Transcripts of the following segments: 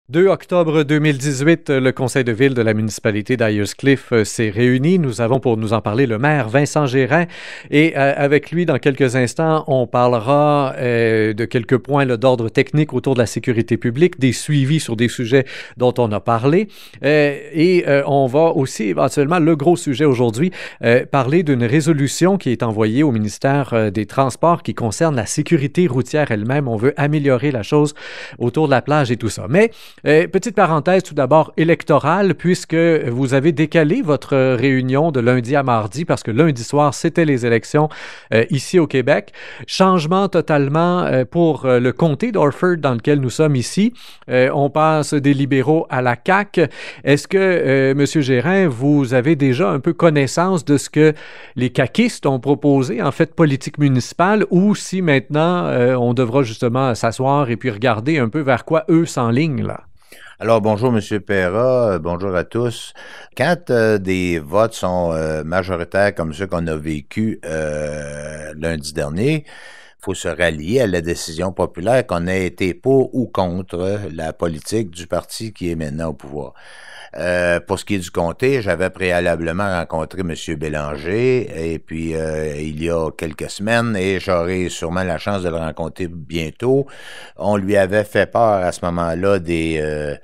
2 octobre 2018, le conseil de ville de la municipalité d'Ayers-Cliff s'est réuni. Nous avons pour nous en parler le maire Vincent Gérin et avec lui, dans quelques instants, on parlera de quelques points d'ordre technique autour de la sécurité publique, des suivis sur des sujets dont on a parlé et on va aussi éventuellement, le gros sujet aujourd'hui, parler d'une résolution qui est envoyée au ministère des Transports qui concerne la sécurité routière elle-même. On veut améliorer la chose autour de la plage et tout ça. Mais petite parenthèse tout d'abord électorale, puisque vous avez décalé votre réunion de lundi à mardi parce que lundi soir, c'était les élections ici au Québec. Changement totalement pour le comté d'Orford dans lequel nous sommes ici. On passe des libéraux à la CAQ. Est-ce que, M. Gérin, vous avez déjà un peu connaissance de ce que les caquistes ont proposé en fait politique municipale ou si maintenant on devra justement s'asseoir et puis regarder un peu vers quoi eux s'enlignent là? Alors, bonjour, M. Perra, bonjour à tous. Quand des votes sont majoritaires comme ceux qu'on a vécu lundi dernier, il faut se rallier à la décision populaire qu'on ait été pour ou contre la politique du parti qui est maintenant au pouvoir. Pour ce qui est du comté, j'avais préalablement rencontré M. Bélanger et puis il y a quelques semaines et j'aurai sûrement la chance de le rencontrer bientôt. On lui avait fait part à ce moment-là des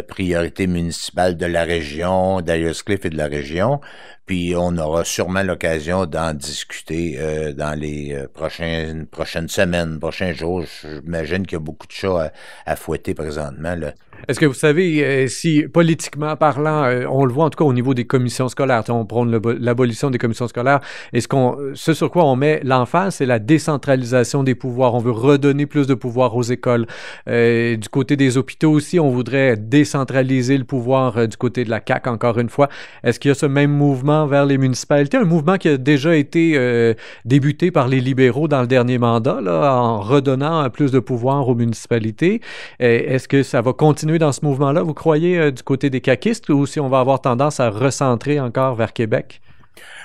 priorités municipales de la région, d'Ayers-Cliff et de la région. Puis on aura sûrement l'occasion d'en discuter dans les prochaines semaines, prochains jours. J'imagine qu'il y a beaucoup de chats à fouetter présentement, là. Est-ce que vous savez si, politiquement parlant, on le voit en tout cas au niveau des commissions scolaires, on prône l'abolition des commissions scolaires, ce sur quoi on met l'emphase, c'est la décentralisation des pouvoirs. On veut redonner plus de pouvoir aux écoles. Du côté des hôpitaux aussi, on voudrait décentraliser le pouvoir du côté de la CAQ, encore une fois. Est-ce qu'il y a ce même mouvement vers les municipalités? Un mouvement qui a déjà été débuté par les libéraux dans le dernier mandat, là, en redonnant plus de pouvoir aux municipalités. Est-ce que ça va continuer dans ce mouvement-là, vous croyez, du côté des caquistes, ou si on va avoir tendance à recentrer encore vers Québec?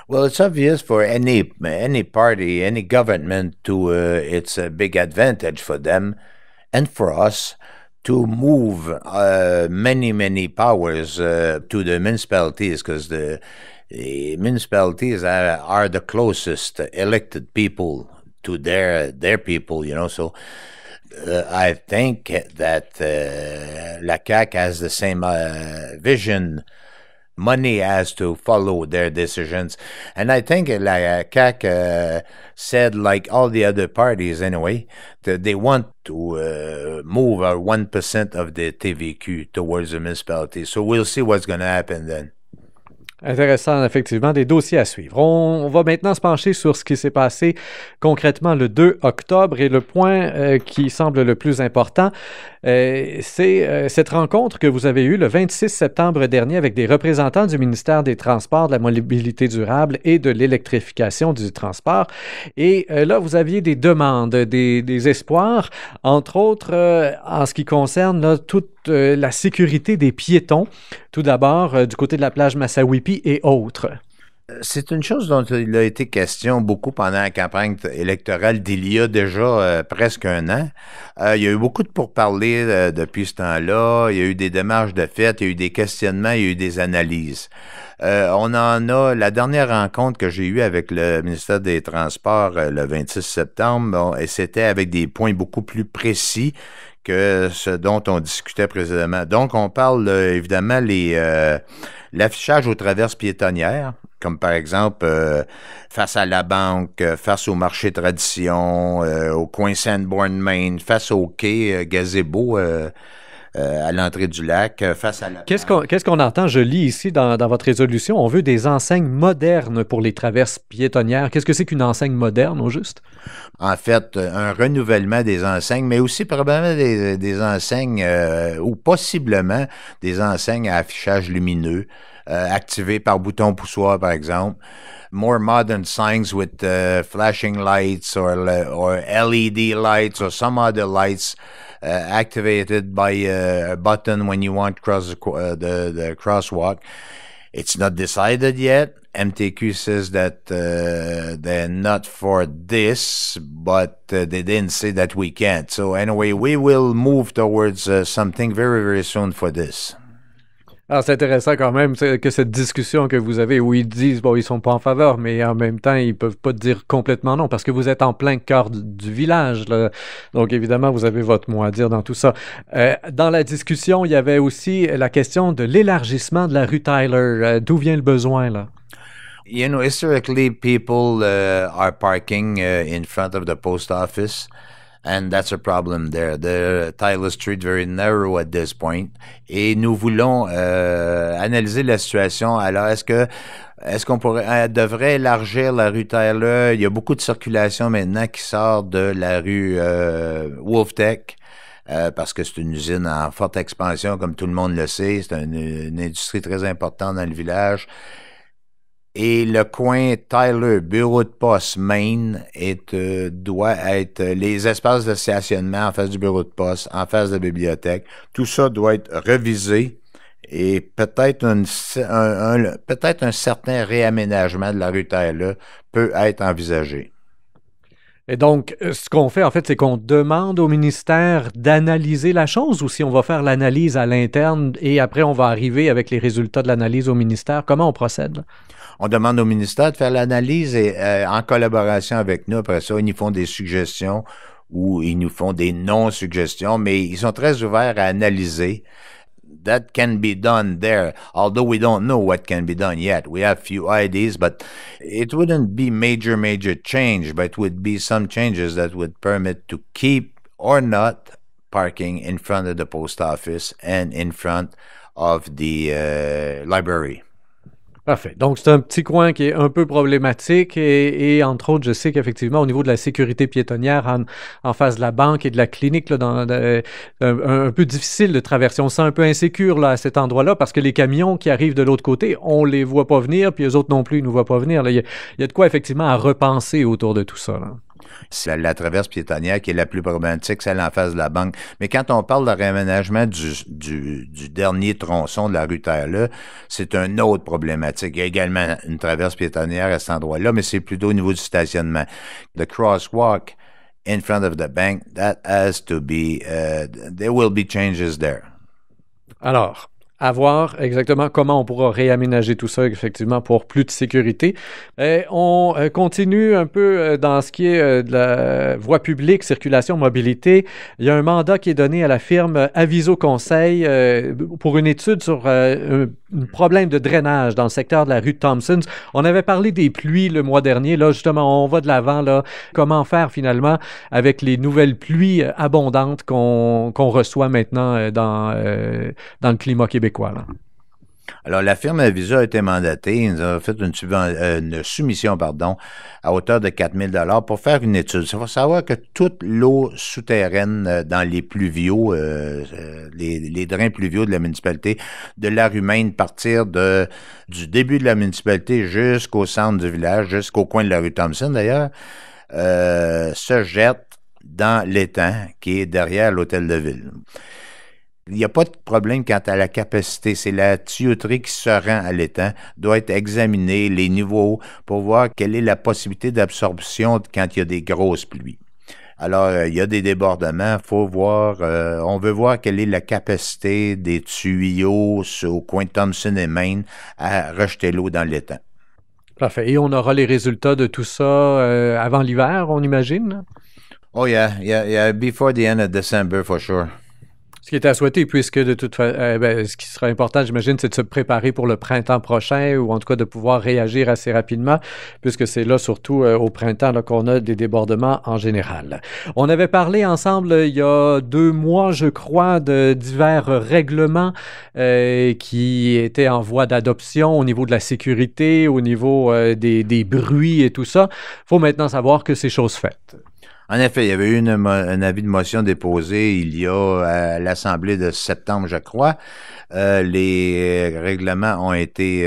Well, it's obvious for any party, any government to it's a big advantage for them and for us to move many powers to the municipalities because the municipalities are the closest elected people to their people, you know. So I think that la CAQ has the same vision. Money has to follow their decisions. And I think la CAQ said, like all the other parties anyway, that they want to move 1% of the TVQ towards the municipality. So we'll see what's going to happen then. Intéressant, effectivement, des dossiers à suivre. On va maintenant se pencher sur ce qui s'est passé concrètement le 2 octobre et le point qui semble le plus important, c'est cette rencontre que vous avez eue le 26 septembre dernier avec des représentants du ministère des Transports, de la mobilité durable et de l'électrification du transport. Et là, vous aviez des demandes, des espoirs, entre autres en ce qui concerne là, toute la sécurité des piétons, tout d'abord du côté de la plage Massawippi et autres. C'est une chose dont il a été question beaucoup pendant la campagne électorale d'il y a déjà presque un an. Il y a eu beaucoup de pourparlers depuis ce temps-là. Il y a eu des démarches de fait, il y a eu des questionnements, il y a eu des analyses. On en a, la dernière rencontre que j'ai eue avec le ministère des Transports le 26 septembre, bon, et c'était avec des points beaucoup plus précis que ce dont on discutait précédemment. Donc, on parle évidemment l'affichage aux traverses piétonnières, comme par exemple face à la banque, face au marché tradition, au coin Sanborn Main, face au quai Gazebo à l'entrée du lac, face à la... Qu'est-ce qu'on entend? Je lis ici dans votre résolution, on veut des enseignes modernes pour les traverses piétonnières. Qu'est-ce que c'est qu'une enseigne moderne, au juste? En fait, un renouvellement des enseignes, mais aussi probablement des enseignes, ou possiblement des enseignes à affichage lumineux, activées par bouton poussoir, par exemple. More modern signs with flashing lights or LED lights or some other lights activated by a button when you want to cross the crosswalk. It's not decided yet, MTQ says that they're not for this, but they didn't say that we can't. So anyway, we will move towards something very, very soon for this. Alors, c'est intéressant quand même que cette discussion que vous avez où ils disent, bon, ils sont pas en faveur, mais en même temps, ils peuvent pas dire complètement non parce que vous êtes en plein cœur du village, là. Donc, évidemment, vous avez votre mot à dire dans tout ça. Dans la discussion, il y avait aussi la question de l'élargissement de la rue Tyler. D'où vient le besoin, là? You know, historically, people are parking in front of the post office. And that's a problem there. The Tyler Street very narrow at this point. Et nous voulons analyser la situation. Alors, est-ce qu'on devrait élargir la rue Tyler? Il y a beaucoup de circulation maintenant qui sort de la rue Wolftech. Parce que c'est une usine en forte expansion, comme tout le monde le sait. C'est une industrie très importante dans le village. Et le coin Tyler, bureau de poste, Main, doit être les espaces de stationnement en face du bureau de poste, en face de la bibliothèque. Tout ça doit être revisé et peut-être un certain réaménagement de la rue Tyler peut être envisagé. Et donc, ce qu'on fait, en fait, c'est qu'on demande au ministère d'analyser la chose ou si on va faire l'analyse à l'interne et après, on va arriver avec les résultats de l'analyse au ministère. Comment on procède, là? On demande au ministère de faire l'analyse et en collaboration avec nous. Après ça, ils nous font des suggestions ou ils nous font des non-suggestions, mais ils sont très ouverts à analyser. That can be done there, although we don't know what can be done yet. We have few ideas, but it wouldn't be major change, but it would be some changes that would permit to keep or not parking in front of the post office and in front of the library. Parfait. Donc, c'est un petit coin qui est un peu problématique et entre autres, je sais qu'effectivement, au niveau de la sécurité piétonnière en face de la banque et de la clinique, là, un peu difficile de traverser. On se sent un peu insécure là, à cet endroit-là parce que les camions qui arrivent de l'autre côté, on les voit pas venir, puis eux autres non plus, ils nous voient pas venir. Là. Il y a de quoi effectivement à repenser autour de tout ça, là. C'est la traverse piétonnière qui est la plus problématique, celle en face de la banque. Mais quand on parle de réaménagement du dernier tronçon de la rue Tyler, c'est une autre problématique. Il y a également une traverse piétonnière à cet endroit-là, mais c'est plutôt au niveau du stationnement. The crosswalk in front of the bank, that has to be, there will be changes there. Alors, à voir exactement comment on pourra réaménager tout ça, effectivement, pour plus de sécurité. On continue un peu dans ce qui est de la voie publique, circulation, mobilité. Il y a un mandat qui est donné à la firme Aviso Conseil pour une étude sur un problème de drainage dans le secteur de la rue Thompson. On avait parlé des pluies le mois dernier. Là, justement, on va de l'avant. Là, comment faire finalement avec les nouvelles pluies abondantes qu'on reçoit maintenant dans le climat québécois. Là. Alors, la firme Avisa a été mandatée. Ils nous ont fait une soumission, à hauteur de 4 000 pour faire une étude. Il faut savoir que toute l'eau souterraine dans les pluviaux, les drains pluviaux de la municipalité, de la rue Main, partir du début de la municipalité jusqu'au centre du village, jusqu'au coin de la rue Thompson d'ailleurs, se jette dans l'étang qui est derrière l'hôtel de ville. Il n'y a pas de problème quant à la capacité. C'est la tuyauterie qui se rend à l'étang, doit être examinée, les niveaux, pour voir quelle est la possibilité d'absorption quand il y a des grosses pluies. Alors, il y a des débordements, faut voir, on veut voir quelle est la capacité des tuyaux au coin de Thompson et Main à rejeter l'eau dans l'étang. Parfait. Et on aura les résultats de tout ça avant l'hiver, on imagine? Oh yeah, before the end of December, for sure. Ce qui est à souhaiter, puisque de toute façon, ce qui sera important, j'imagine, c'est de se préparer pour le printemps prochain ou en tout cas de pouvoir réagir assez rapidement, puisque c'est là, surtout au printemps, là, qu'on a des débordements en général. On avait parlé ensemble il y a 2 mois, je crois, de divers règlements qui étaient en voie d'adoption au niveau de la sécurité, au niveau des bruits et tout ça. Il faut maintenant savoir que c'est chose faite. En effet, il y avait eu un avis de motion déposé il y a à l'Assemblée de septembre, je crois. Les règlements ont été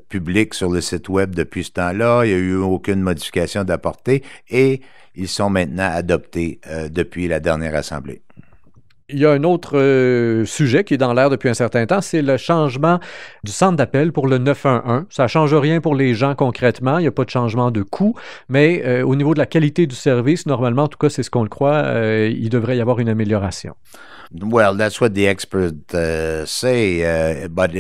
publics sur le site web depuis ce temps-là. Il n'y a eu aucune modification d'apporter et ils sont maintenant adoptés depuis la dernière Assemblée. Il y a un autre sujet qui est dans l'air depuis un certain temps, c'est le changement du centre d'appel pour le 911. Ça ne change rien pour les gens concrètement, il n'y a pas de changement de coût, mais au niveau de la qualité du service, normalement, en tout cas, c'est ce qu'on le croit, il devrait y avoir une amélioration. Well, that's what the experts say, but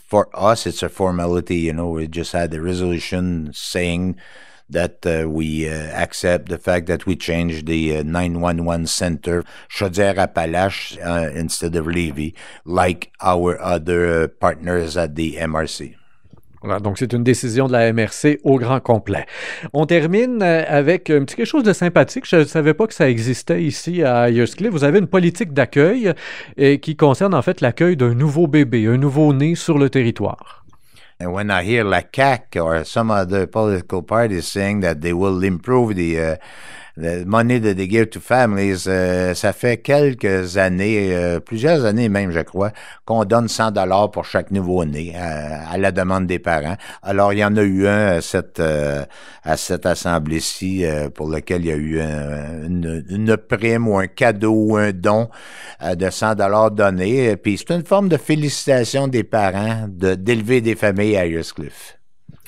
for us, it's a formality. You know, we just had a resolution saying that we accept the fact that we changed the 911 center, Chaudière-Appalaches, instead of Levy, like our other partners at the MRC. Voilà, donc c'est une décision de la MRC au grand complet. On termine avec un petit quelque chose de sympathique. Je ne savais pas que ça existait ici à Ayers-Cliff. Vous avez une politique d'accueil qui concerne en fait l'accueil d'un nouveau bébé, un nouveau-né sur le territoire. And when I hear la CAQ or some other political parties saying that they will improve the money that they give to families, ça fait quelques années, plusieurs années même, je crois, qu'on donne 100 $ pour chaque nouveau-né à la demande des parents. Alors, il y en a eu un à cette assemblée-ci pour lequel il y a eu une prime ou un cadeau ou un don de 100 $ donné. Puis c'est une forme de félicitation des parents d'élever des familles à Ayers-Cliff.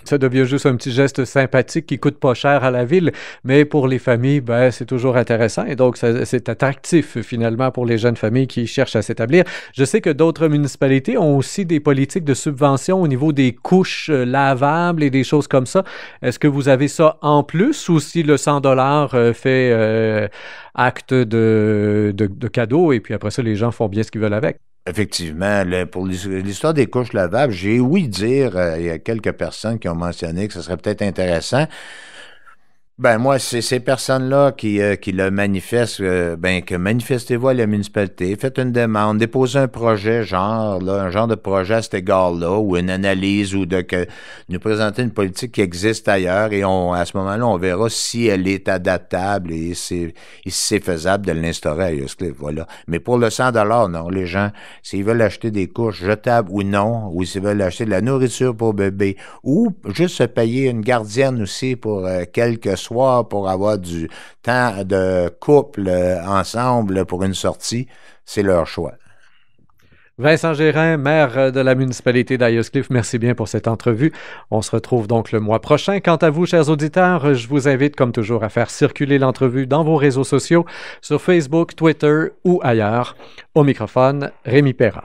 Ça devient juste un petit geste sympathique qui coûte pas cher à la ville, mais pour les familles, ben, c'est toujours intéressant et donc c'est attractif finalement pour les jeunes familles qui cherchent à s'établir. Je sais que d'autres municipalités ont aussi des politiques de subvention au niveau des couches lavables et des choses comme ça. Est-ce que vous avez ça en plus ou si le 100 $ fait acte de cadeau et puis après ça, les gens font bien ce qu'ils veulent avec? Effectivement, pour l'histoire des couches lavables, j'ai ouï dire, il y a quelques personnes qui ont mentionné que ce serait peut-être intéressant. Ben moi, c'est ces personnes-là qui le manifestent, que manifestez-vous à la municipalité, faites une demande, déposez un projet, un genre de projet à cet égard-là, ou une analyse, ou nous présenter une politique qui existe ailleurs, et à ce moment-là, on verra si elle est adaptable et si c'est faisable de l'instaurer à Ayers-Cliff, voilà. Mais pour le 100 $, non, les gens, s'ils veulent acheter des couches jetables ou non, ou s'ils veulent acheter de la nourriture pour bébé, ou juste se payer une gardienne aussi pour quelques soir pour avoir du temps de couple ensemble pour une sortie, c'est leur choix. Vincent Gérin, maire de la municipalité d'Ayers-Cliff, merci bien pour cette entrevue. On se retrouve donc le mois prochain. Quant à vous, chers auditeurs, je vous invite comme toujours à faire circuler l'entrevue dans vos réseaux sociaux, sur Facebook, Twitter ou ailleurs. Au microphone, Rémi Perra.